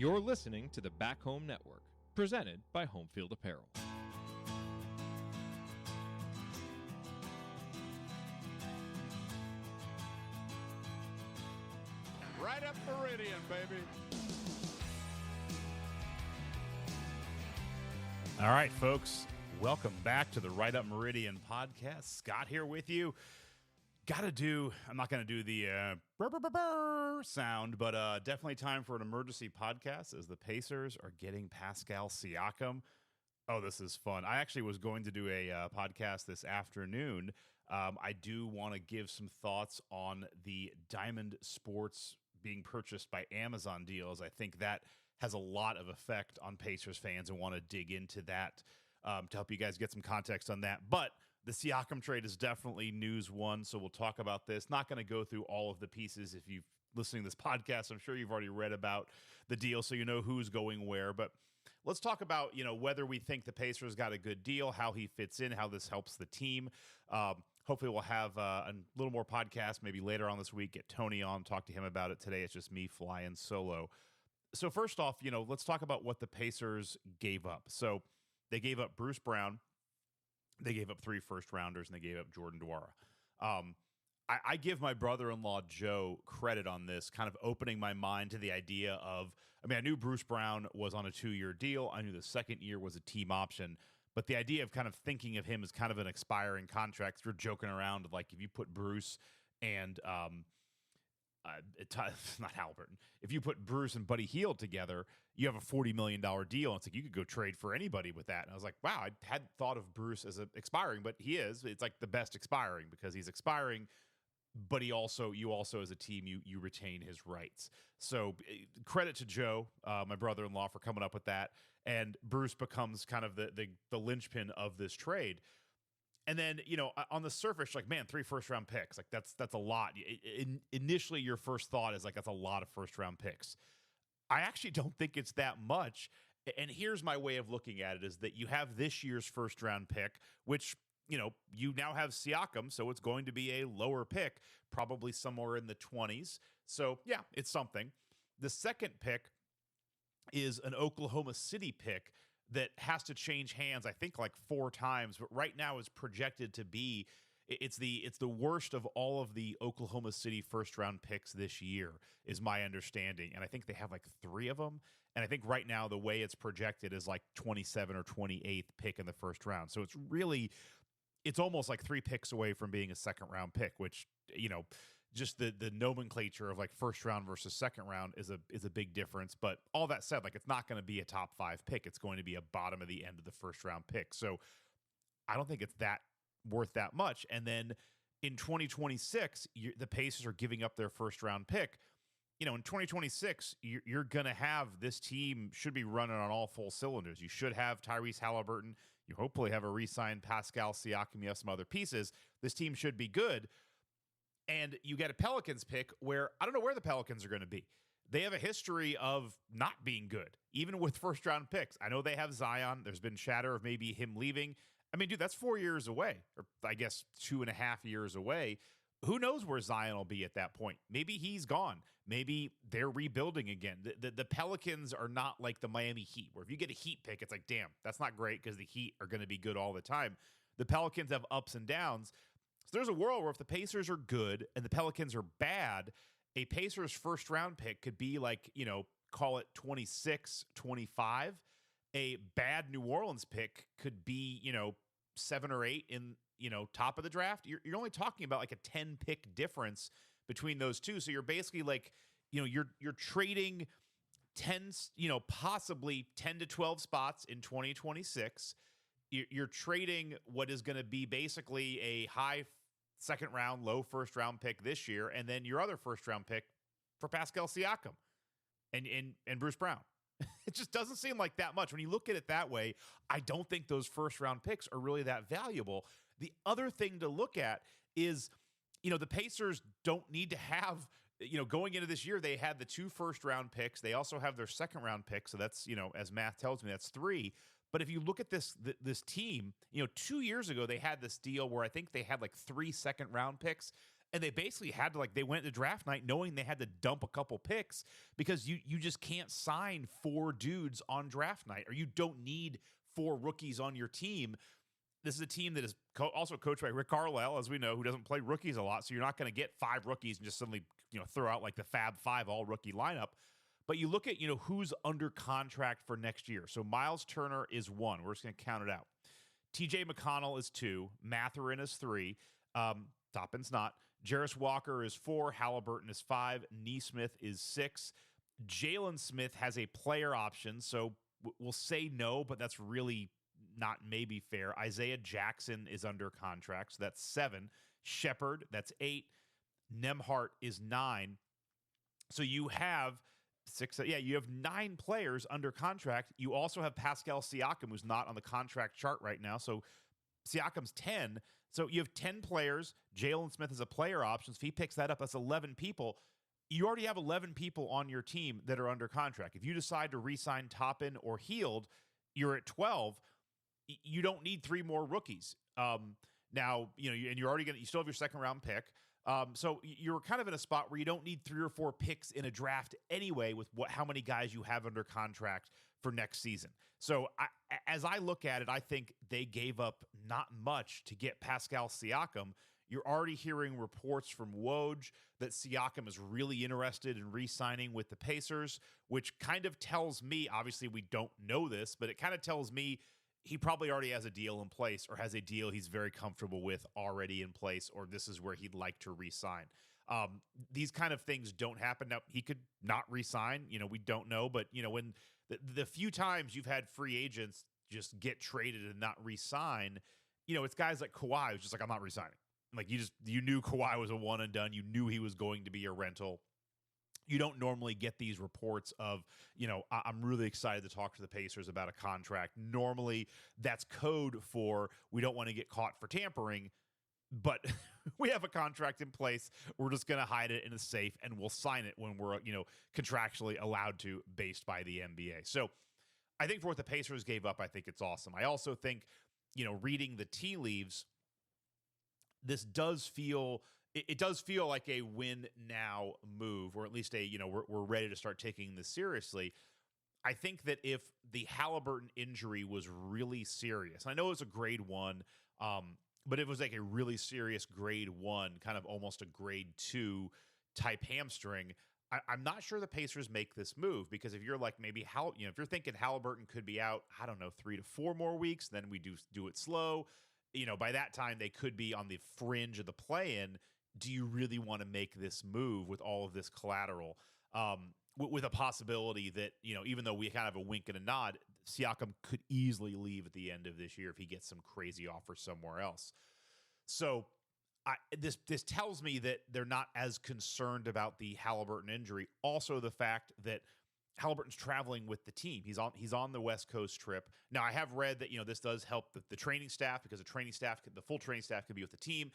You're listening to the Back Home Network, presented by Homefield Apparel. Right up Meridian, baby. All right, folks, welcome back to the Right Up Meridian podcast. Scott here with you. I'm not going to do the sound, but definitely time for an emergency podcast as the Pacers are getting Pascal Siakam. Oh, this is fun. I actually was going to do a podcast this afternoon. I do want to give some thoughts on the Diamond Sports being purchased by Amazon deals. I think that has a lot of effect on Pacers fans and want to dig into that to help you guys get some context on that. But the Siakam trade is definitely news one, so we'll talk about this. Not going to go through all of the pieces. If you've listening to this podcast, I'm sure you've already read about the deal, so you know who's going where. But let's talk about, whether we think the Pacers got a good deal, how he fits in, how this helps the team. Hopefully we'll have a little more podcast maybe later on this week. Get Tony on, talk to him about it. Today it's just me flying solo. So first off, let's talk about what the Pacers gave up. So they gave up Bruce Brown. They gave up 3 first-rounders, and they gave up Jordan Nwora. I give my brother-in-law, Joe, credit on this, kind of opening my mind to the idea of, I knew Bruce Brown was on a 2-year deal. I knew the second year was a team option. But the idea of kind of thinking of him as kind of an expiring contract, we're joking around, like if you put Bruce and not Haliburton. If you put Bruce and Buddy Hield together, you have a $40 million deal. And it's like you could go trade for anybody with that. And I was like, wow, I hadn't thought of Bruce as expiring, but he is. It's like the best expiring because he's expiring, but you also as a team, you retain his rights. So credit to Joe, my brother-in-law, for coming up with that. And Bruce becomes kind of the linchpin of this trade. And then, on the surface, like, man, 3 first-round picks. Like, that's a lot. Initially, your first thought is, like, that's a lot of first-round picks. I actually don't think it's that much. And here's my way of looking at it, is that you have this year's first-round pick, which, you now have Siakam, so it's going to be a lower pick, probably somewhere in the 20s. So, yeah, it's something. The second pick is an Oklahoma City pick that has to change hands, I think, like 4 times, but right now is projected to be it's the worst of all of the Oklahoma City first round picks this year, is my understanding. And I think they have like 3 of them. And I think right now the way it's projected is like 27 or 28th pick in the first round. So it's almost like 3 picks away from being a second round pick, which, just the nomenclature of like first round versus second round is a big difference. But all that said, like, it's not going to be a top 5 pick. It's going to be a bottom of the end of the first round pick. So I don't think it's that worth that much. And then in 2026, the Pacers are giving up their first round pick. In 2026, you're going to have this team should be running on all full cylinders. You should have Tyrese Haliburton. You hopefully have a re-signed Pascal Siakam. You have some other pieces. This team should be good. And you get a Pelicans pick where I don't know where the Pelicans are going to be. They have a history of not being good, even with first-round picks. I know they have Zion. There's been chatter of maybe him leaving. Dude, that's 4 years away, or I guess 2.5 years away. Who knows where Zion will be at that point? Maybe he's gone. Maybe they're rebuilding again. The Pelicans are not like the Miami Heat, where if you get a Heat pick, it's like, damn, that's not great because the Heat are going to be good all the time. The Pelicans have ups and downs. So there's a world where if the Pacers are good and the Pelicans are bad, a Pacers first-round pick could be like, call it 26, 25. A bad New Orleans pick could be, 7 or 8 in, top of the draft. You're only talking about like a 10-pick difference between those two. So you're basically like, you're trading 10, possibly 10 to 12 spots in 2026. You're trading what is going to be basically a high second round, low first round pick this year, and then your other first round pick for Pascal Siakam and Bruce Brown. It just doesn't seem like that much. When you look at it that way, I don't think those first round picks are really that valuable. The other thing to look at is, the Pacers don't need to have, going into this year, they had the 2 first round picks. They also have their second round pick. So that's, as math tells me, that's 3. But if you look at this team, 2 years ago, they had this deal where I think they had like 3 second round picks. And they basically had to, like, they went to draft night knowing they had to dump a couple picks because you just can't sign 4 dudes on draft night, or you don't need 4 rookies on your team. This is a team that is also coached by Rick Carlisle, as we know, who doesn't play rookies a lot. So you're not going to get 5 rookies and just suddenly, throw out like the Fab 5 all rookie lineup. But you look at, who's under contract for next year. So Miles Turner is 1. We're just going to count it out. TJ McConnell is 2. Mathurin is 3. Toppin's not. Jarris Walker is 4. Haliburton is 5. Neesmith is 6. Jalen Smith has a player option. So we'll say no, but that's really not maybe fair. Isaiah Jackson is under contract, so that's 7. Shepard, that's 8. Nemhart is 9. So you have 6. Yeah, you have 9 players under contract. You also have Pascal Siakam, who's not on the contract chart right now. So Siakam's 10. So you have 10 players. Jalen Smith is a player option. So if he picks that up, that's 11 people. You already have 11 people on your team that are under contract. If you decide to re-sign Toppin or Hield, you're at 12. You don't need 3 more rookies. Now, and you're already you still have your second round pick. So you're kind of in a spot where you don't need 3 or 4 picks in a draft anyway with how many guys you have under contract for next season. So as I look at it, I think they gave up not much to get Pascal Siakam. You're already hearing reports from Woj that Siakam is really interested in re-signing with the Pacers, which kind of tells me, obviously we don't know this, but it kind of tells me he probably already has a deal in place, or has a deal he's very comfortable with already in place, or this is where he'd like to re-sign. These kind of things don't happen. Now, he could not re-sign. We don't know. But, when the few times you've had free agents just get traded and not re-sign, it's guys like Kawhi who's just like, I'm not re-signing. Like, you knew Kawhi was a one and done. You knew he was going to be a rental. You don't normally get these reports of, I'm really excited to talk to the Pacers about a contract. Normally, that's code for we don't want to get caught for tampering, but we have a contract in place. We're just going to hide it in a safe, and we'll sign it when we're, contractually allowed to, based by the NBA. So I think for what the Pacers gave up, I think it's awesome. I also think, reading the tea leaves, this does feel... It does feel like a win now move, or at least we're ready to start taking this seriously. I think that if the Haliburton injury was really serious, I know it was a grade 1, but if it was like a really serious grade 1, kind of almost a grade 2 type hamstring, I'm not sure the Pacers make this move, because if you're like maybe if you're thinking Haliburton could be out, I don't know, 3 to 4 more weeks, then we do it slow. By that time they could be on the fringe of the play-in. Do you really want to make this move with all of this collateral, with a possibility that, even though we kind of have a wink and a nod, Siakam could easily leave at the end of this year if he gets some crazy offer somewhere else. So this tells me that they're not as concerned about the Haliburton injury. Also, the fact that Haliburton's traveling with the team. He's on the West Coast trip. Now, I have read that, this does help the training staff, because the full training staff could be with the team.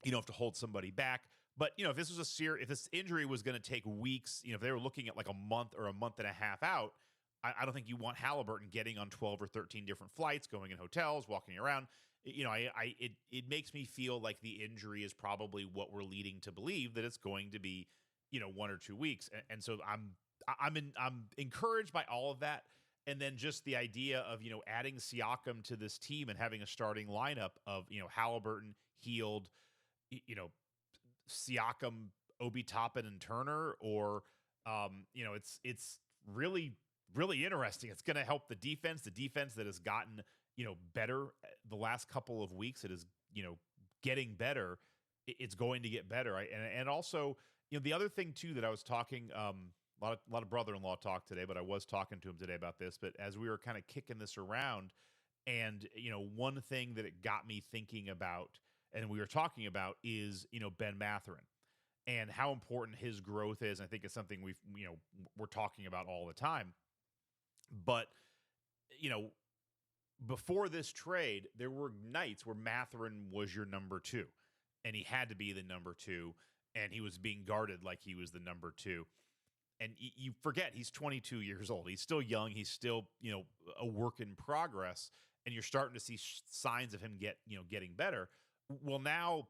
You don't have to hold somebody back. But, if this was if this injury was going to take weeks, if they were looking at like a month or a month and a half out, I don't think you want Haliburton getting on 12 or 13 different flights, going in hotels, walking around. It makes me feel like the injury is probably what we're leading to believe, that it's going to be, 1 or 2 weeks. And so I'm encouraged by all of that. And then just the idea of, adding Siakam to this team and having a starting lineup of, Haliburton, Hield, Siakam, Obi Toppin, and Turner, or it's really, really interesting. It's going to help the defense that has gotten, better the last couple of weeks. It is, getting better. It's going to get better. And also, the other thing too that I was talking, a lot of brother-in-law talk today, but I was talking to him today about this. But as we were kind of kicking this around, and one thing that it got me thinking about, and we were talking about, is, Ben Mathurin and how important his growth is. I think it's something we're talking about all the time. But, before this trade, there were nights where Mathurin was your number 2, and he had to be the number 2, and he was being guarded like he was the number 2. And you forget he's 22 years old. He's still young. He's still, a work in progress, and you're starting to see signs of him getting better. Well, now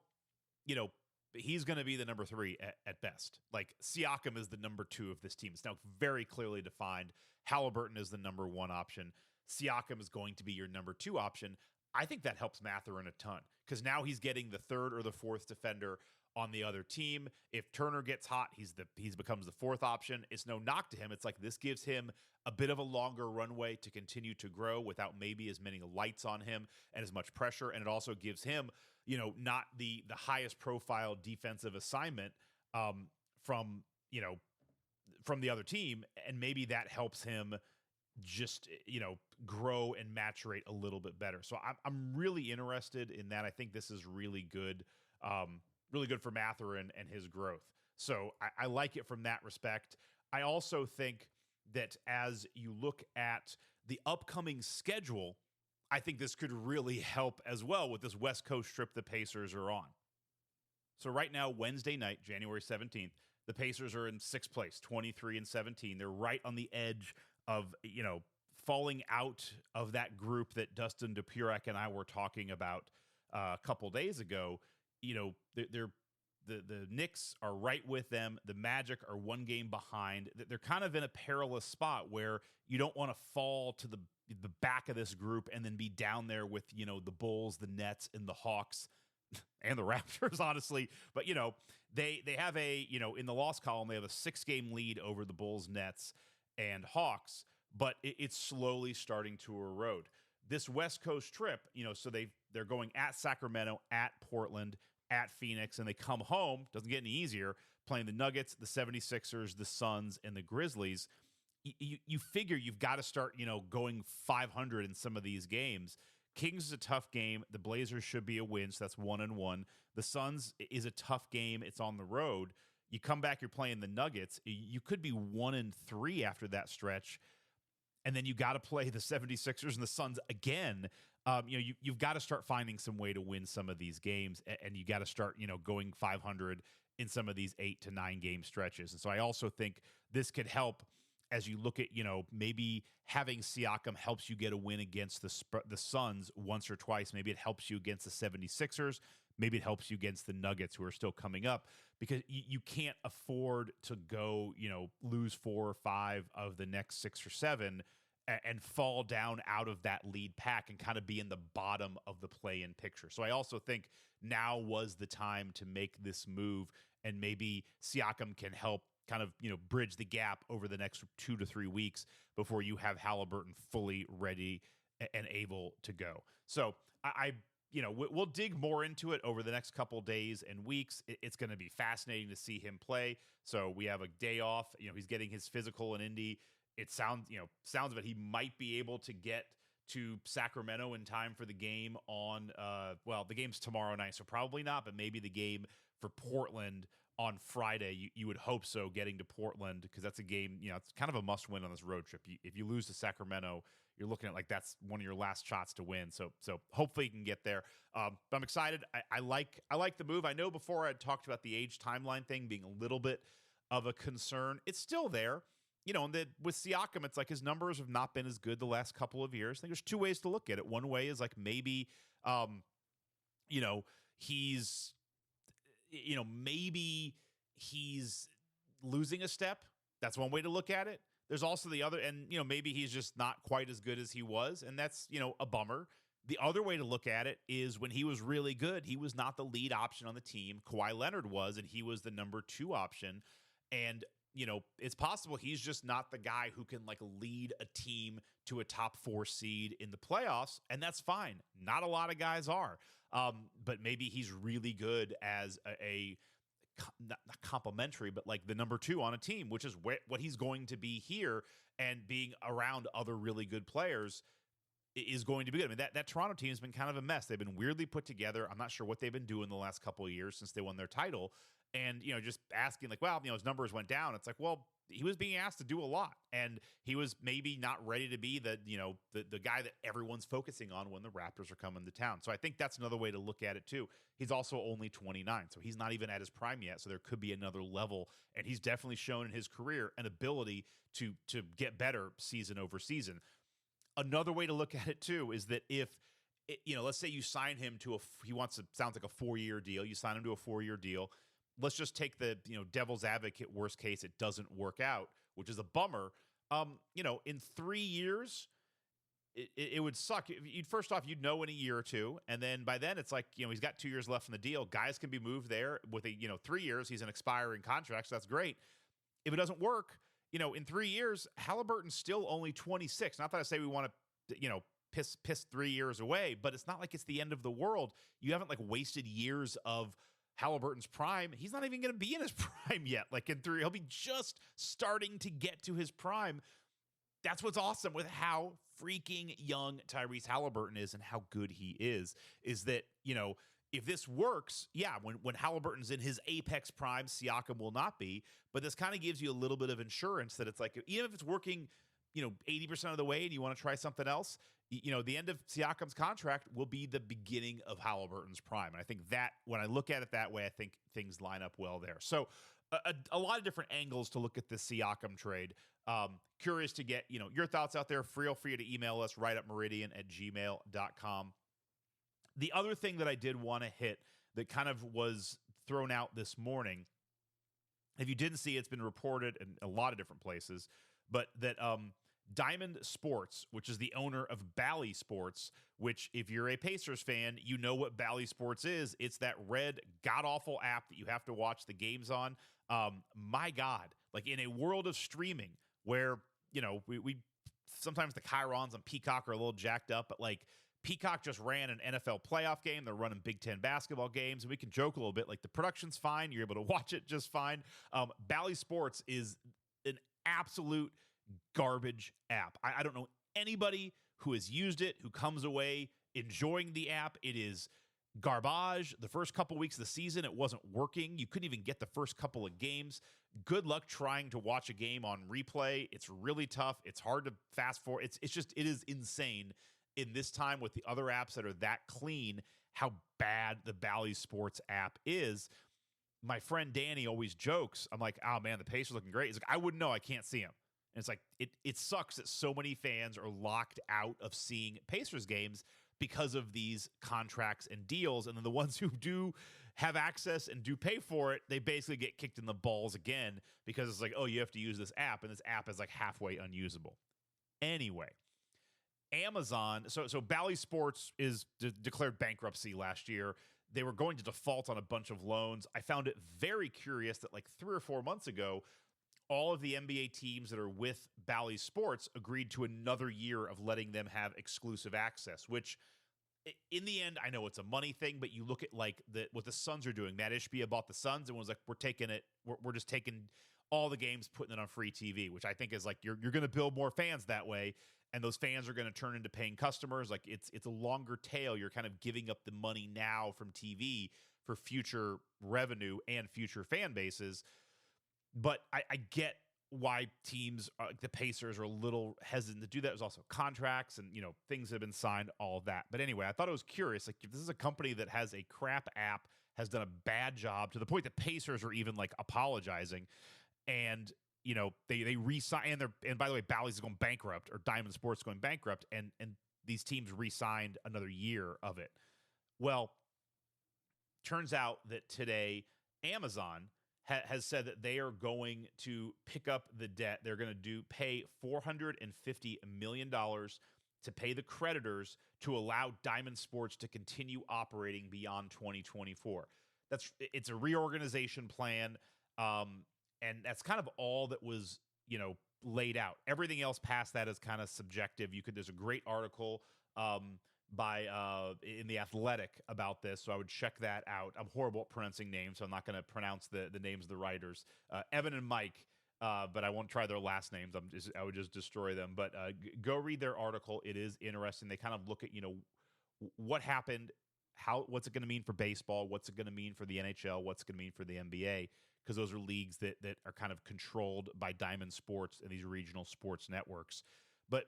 he's going to be the number 3 at best. Like Siakam is the number 2 of this team. It's now very clearly defined. Haliburton is the number 1 option. Siakam is going to be your number 2 option. I think that helps Mathurin a ton because now he's getting the 3rd or the 4th defender on the other team. If Turner gets hot, he becomes the 4th option. It's no knock to him. It's like this gives him a bit of a longer runway to continue to grow without maybe as many lights on him and as much pressure. And it also gives him, not the highest profile defensive assignment from the other team. And maybe that helps him just, grow and maturate a little bit better. So I'm really interested in that. I think this is really good for Mathurin and his growth. So I like it from that respect. I also think that as you look at the upcoming schedule, I think this could really help as well with this West Coast trip the Pacers are on. So right now, Wednesday night, January 17th, the Pacers are in 6th place, 23-17. They're right on the edge of, falling out of that group that Dustin Dupurek and I were talking about a couple days ago. The Knicks are right with them. The Magic are 1 game behind. They're kind of in a perilous spot where you don't want to fall to the back of this group and then be down there with, the Bulls, the Nets, and the Hawks and the Raptors, honestly. But, they have in the loss column, they have a 6-game lead over the Bulls, Nets, and Hawks, but it's slowly starting to erode. This West Coast trip, so they're going at Sacramento, at Portland, at Phoenix, and they come home, doesn't get any easier, playing the Nuggets, the 76ers, the Suns, and the Grizzlies. You figure you've got to start, going 500 in some of these games. Kings is a tough game. The Blazers should be a win, so that's 1-1. The Suns is a tough game. It's on the road. You come back, you're playing the Nuggets. You could be 1-3 after that stretch, and then you got to play the 76ers and the Suns again. You've got to start finding some way to win some of these games, and you got to start, going 500 in some of these 8 to 9 game stretches. And so I also think this could help as you look at, maybe having Siakam helps you get a win against the Suns once or twice. Maybe it helps you against the 76ers. Maybe it helps you against the Nuggets, who are still coming up, because you can't afford to go, lose 4 or 5 of the next 6 or 7 and fall down out of that lead pack and kind of be in the bottom of the play-in picture. So I also think now was the time to make this move, and maybe Siakam can help kind of, bridge the gap over the next 2 to 3 weeks before you have Haliburton fully ready and able to go. So we'll dig more into it over the next couple days and weeks. It's going to be fascinating to see him play. So we have a day off. He's getting his physical in Indy. It sounds of it, he might be able to get to Sacramento in time for the game on, the game's tomorrow night, so probably not, but maybe the game for Portland on Friday. You would hope so, getting to Portland, because that's a game, it's kind of a must-win on this road trip. If you lose to Sacramento, you're looking at like that's one of your last shots to win. So hopefully you can get there. But I'm excited. I like the move. I know before I talked about the age timeline thing being a little bit of a concern. It's still there. And with Siakam, it's like his numbers have not been as good the last couple of years. I think there's 2 ways to look at it. One way is like maybe, maybe he's losing a step. That's one way to look at it. There's also the other, and, maybe he's just not quite as good as he was, and that's, a bummer. The other way to look at it is when he was really good, he was not the lead option on the team. Kawhi Leonard was, and he was the number 2 option. And, it's possible he's just not the guy who can like lead a team to a top 4 seed in the playoffs, and that's fine. Not a lot of guys are. But maybe he's really good as not complimentary, but like the number 2 on a team, which is what he's going to be here, and being around other really good players is going to be good. I mean, that Toronto team has been kind of a mess. They've been weirdly put together. I'm not sure what they've been doing the last couple of years since they won their title. And, just asking like, well, his numbers went down. It's like, well, he was being asked to do a lot, and he was maybe not ready to be the guy that everyone's focusing on when the Raptors are coming to town. So I think that's another way to look at it too. He's also only 29, so he's not even at his prime yet. So there could be another level, and he's definitely shown in his career an ability to get better season over season. Another way to look at it too is that if let's say you sign him to sounds like a 4-year deal. You sign him to a 4-year deal. Let's just take the, devil's advocate, worst case, it doesn't work out, which is a bummer. In 3 years, it would suck. First off, you'd know in a year or two. And then by then it's like, he's got 2 years left in the deal. Guys can be moved there with 3 years. He's an expiring contract. So that's great. If it doesn't work, in 3 years, Haliburton's still only 26. Not that I say we want to, piss 3 years away, but it's not like it's the end of the world. You haven't wasted years of Haliburton's prime. He's not even going to be in his prime yet. In 3, he'll be just starting to get to his prime. That's what's awesome with how freaking young Tyrese Haliburton is and how good he is that, if this works, when Haliburton's in his apex prime, Siakam will not be, but this kind of gives you a little bit of insurance that it's even if it's working, 80% of the way and you want to try something else, the end of Siakam's contract will be the beginning of Haliburton's prime. And I think that when I look at it that way, I think things line up well there. So a lot of different angles to look at this Siakam trade. Curious to get, your thoughts out there. Feel free to email us rightupmeridian@gmail.com. The other thing that I did want to hit that kind of was thrown out this morning, if you didn't see, it's been reported in a lot of different places, but that Diamond Sports, which is the owner of Bally Sports, which if you're a Pacers fan, you know what Bally Sports is. It's that red, god-awful app that you have to watch the games on. My God, in a world of streaming where, we sometimes the chyrons on Peacock are a little jacked up, but Peacock just ran an NFL playoff game. They're running Big Ten basketball games, and we can joke a little bit. The production's fine. You're able to watch it just fine. Bally Sports is an absolute garbage app. I don't know anybody who has used it, who comes away enjoying the app. It is garbage. The first couple weeks of the season, it wasn't working. You couldn't even get the first couple of games. Good luck trying to watch a game on replay. It's really tough. It's hard to fast forward. It is insane in this time with the other apps that are that clean, how bad the Bally Sports app is. My friend Danny always jokes. I'm like, oh man, the Pacers are looking great. He's like, I wouldn't know. I can't see him. And it's it sucks that so many fans are locked out of seeing Pacers games because of these contracts and deals. And then the ones who do have access and do pay for it, they basically get kicked in the balls again because it's oh, you have to use this app. And this app is halfway unusable. Anyway, Amazon. So Bally Sports is declared bankruptcy last year. They were going to default on a bunch of loans. I found it very curious that 3 or 4 months ago, all of the NBA teams that are with Bally Sports agreed to another year of letting them have exclusive access, which in the end, I know it's a money thing, but you look at what the Suns are doing. Matt Ishbia bought the Suns and was we're taking it. We're just taking all the games, putting it on free TV, which I think is you're going to build more fans that way. And those fans are going to turn into paying customers. It's a longer tail. You're kind of giving up the money now from TV for future revenue and future fan bases. But I get why teams, the Pacers, are a little hesitant to do that. There's also contracts and, things that have been signed, all of that. But anyway, I thought it was curious. If this is a company that has a crap app, has done a bad job to the point that Pacers are even apologizing, and they re-sign, and by the way, Bally's is going bankrupt, or Diamond Sports is going bankrupt, and these teams re-signed another year of it. Well, turns out that today Amazon has said that they are going to pick up the debt. They're going to pay $450 million to pay the creditors to allow Diamond Sports to continue operating beyond 2024. It's a reorganization plan, and that's kind of all that was laid out. Everything else past that is kind of subjective. There's a great article in The Athletic about this, so I would check that out. I'm horrible at pronouncing names, so I'm not going to pronounce the names of the writers. Evan and Mike, but I won't try their last names. I would just destroy them. But go read their article. It is interesting. They kind of look at what happened, what's it going to mean for baseball, what's it going to mean for the NHL, what's it going to mean for the NBA, because those are leagues that are kind of controlled by Diamond Sports and these regional sports networks. But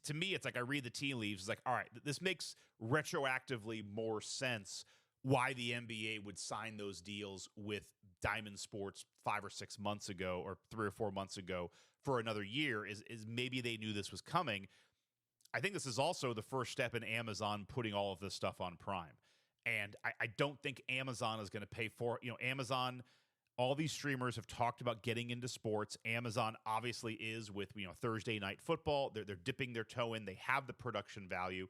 to me, it's I read the tea leaves. It's all right, this makes retroactively more sense why the NBA would sign those deals with Diamond Sports 5 or 6 months ago, or 3 or 4 months ago, for another year. Is maybe they knew this was coming. I think this is also the first step in Amazon putting all of this stuff on Prime. And I don't think Amazon is going to pay for it. Amazon, all these streamers have talked about getting into sports. Amazon obviously is with, Thursday Night Football. They're dipping their toe in. They have the production value.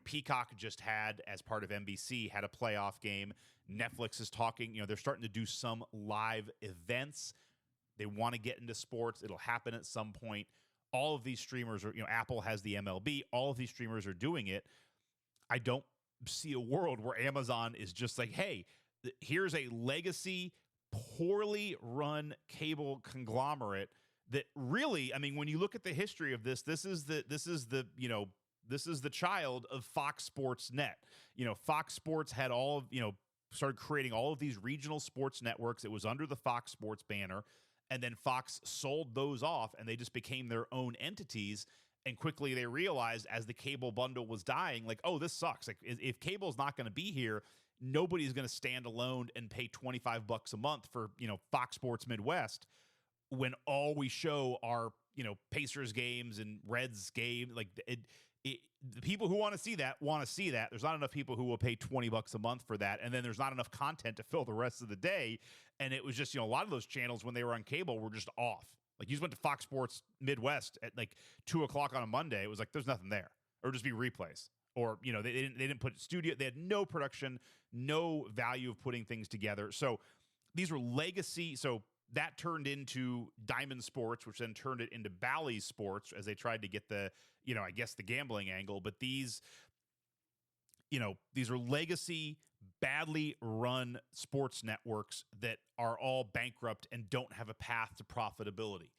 Peacock just had, as part of NBC, had a playoff game. Netflix is talking, they're starting to do some live events. They want to get into sports. It'll happen at some point. All of these streamers are, Apple has the MLB. All of these streamers are doing it. I don't see a world where Amazon is just like, hey, here's a legacy, poorly run cable conglomerate that really, when you look at the history of this is the child of Fox Sports Net. Fox Sports had all of, started creating all of these regional sports networks. It was under the Fox Sports banner. And then Fox sold those off and they just became their own entities. And quickly they realized, as the cable bundle was dying, like, oh, this sucks. Like, if cable's not going to be here, nobody's going to stand alone and pay $25 a month for, Fox Sports Midwest when all we show are, Pacers games and Reds game. Like, the people who want to see that. There's not enough people who will pay $20 a month for that. And then there's not enough content to fill the rest of the day. And it was just, a lot of those channels when they were on cable were just off. Like, you just went to Fox Sports Midwest at like 2:00 on a Monday. It was like, there's nothing there. Or just be replays. Or, they didn't put studio. They had no production, no value of putting things together. So these were legacy. So that turned into Diamond Sports, which then turned it into Bally's Sports as they tried to get the, I guess the gambling angle. But these are legacy, badly run sports networks that are all bankrupt and don't have a path to profitability.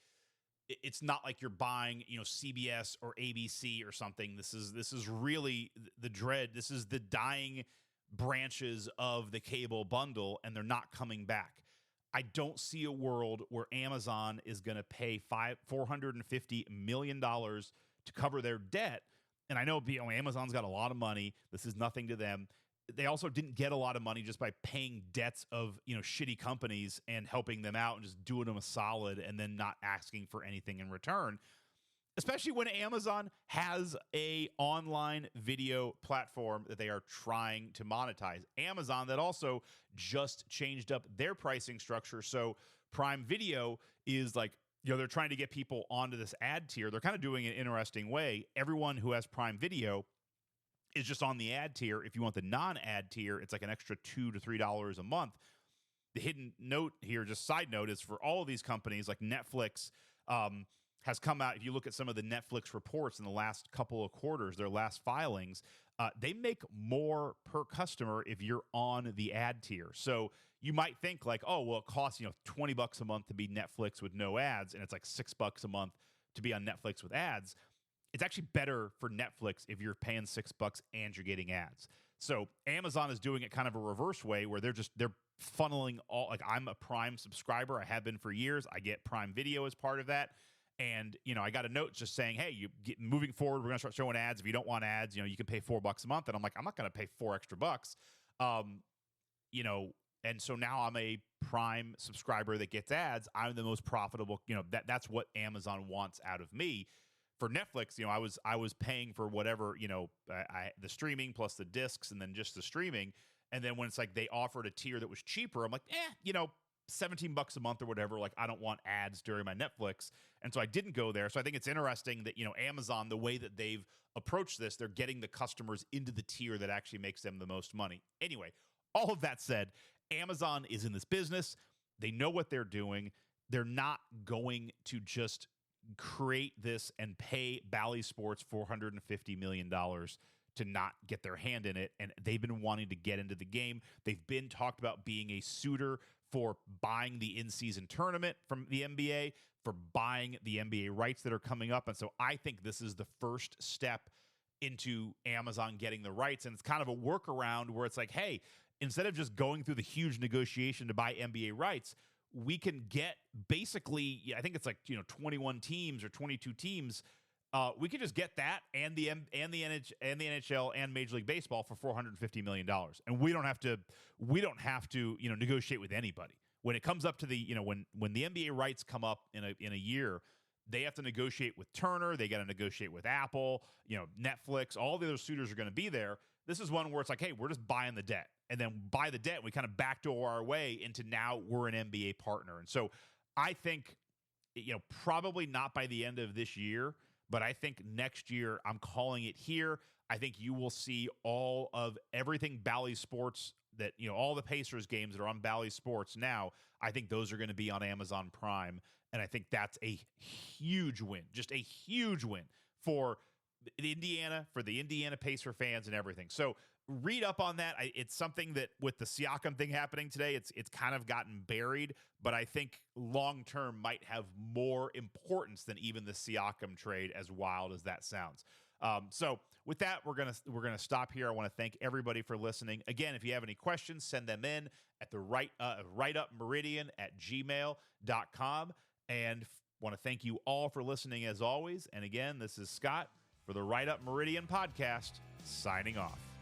It's not like you're buying, CBS or ABC or something. This is really the dread. This is the dying branches of the cable bundle, and they're not coming back. I don't see a world where Amazon is going to pay $450 million to cover their debt. And I know Amazon's got a lot of money. This is nothing to them. They also didn't get a lot of money just by paying debts of, shitty companies and helping them out and just doing them a solid and then not asking for anything in return. Especially when Amazon has a online video platform that they are trying to monetize. Amazon that also just changed up their pricing structure. So Prime Video is like, they're trying to get people onto this ad tier. They're kind of doing it in an interesting way. Everyone who has Prime Video is just on the ad tier. If you want the non-ad tier, it's like an extra $2 to $3 a month. The hidden note here, just side note, is for all of these companies like Netflix has come out. If you look at some of the Netflix reports in the last couple of quarters, their last filings, they make more per customer if you're on the ad tier. So you might think like, oh, well, it costs, $20 a month to be Netflix with no ads, and it's like $6 a month to be on Netflix with ads. It's actually better for Netflix if you're paying $6 and you're getting ads. So Amazon is doing it kind of a reverse way where they're funneling all, like, I'm a Prime subscriber. I have been for years. I get Prime Video as part of that. And, I got a note just saying, hey, moving forward, we're going to start showing ads. If you don't want ads, you can pay $4 a month. And I'm like, I'm not going to pay $4 extra bucks. And so now I'm a Prime subscriber that gets ads. I'm the most profitable, that's what Amazon wants out of me. For Netflix, I was paying for whatever, the streaming plus the discs and then just the streaming. And then when it's like they offered a tier that was cheaper, I'm like, $17 a month or whatever. Like, I don't want ads during my Netflix. And so I didn't go there. So I think it's interesting that, Amazon, the way that they've approached this, they're getting the customers into the tier that actually makes them the most money. Anyway, all of that said, Amazon is in this business. They know what they're doing. They're not going to just create this and pay Bally Sports $450 million to not get their hand in it. And they've been wanting to get into the game. They've been talked about being a suitor for buying the in-season tournament from the NBA, for buying the NBA rights that are coming up. And so I think this is the first step into Amazon getting the rights. And it's kind of a workaround where it's like, hey, instead of just going through the huge negotiation to buy NBA rights, we can get basically, I think it's like 21 teams or 22 teams. We could just get that and the NHL and Major League Baseball for $450 million, and we don't have to negotiate with anybody when it comes up to the when the NBA rights come up in a year. They have to negotiate with Turner. They got to negotiate with Apple, Netflix. All the other suitors are going to be there. This is one where it's like, hey, we're just buying the debt. And then buy the debt. We kind of backdoor our way into now we're an NBA partner. And so I think, probably not by the end of this year, but I think next year I'm calling it here. I think you will see all of everything Bally Sports that, all the Pacers games that are on Bally Sports now, I think those are going to be on Amazon Prime. And I think that's a huge win, just a huge win for the Indiana Pacer fans and everything. So read up on that. It's something that with the Siakam thing happening today, it's kind of gotten buried, but I think long-term might have more importance than even the Siakam trade, as wild as that sounds. So with that, we're gonna stop here. I want to thank everybody for listening. Again, if you have any questions, send them in at the writeupmeridian@gmail.com. And want to thank you all for listening as always. And again, this is Scott for the Write Up Meridian podcast, signing off.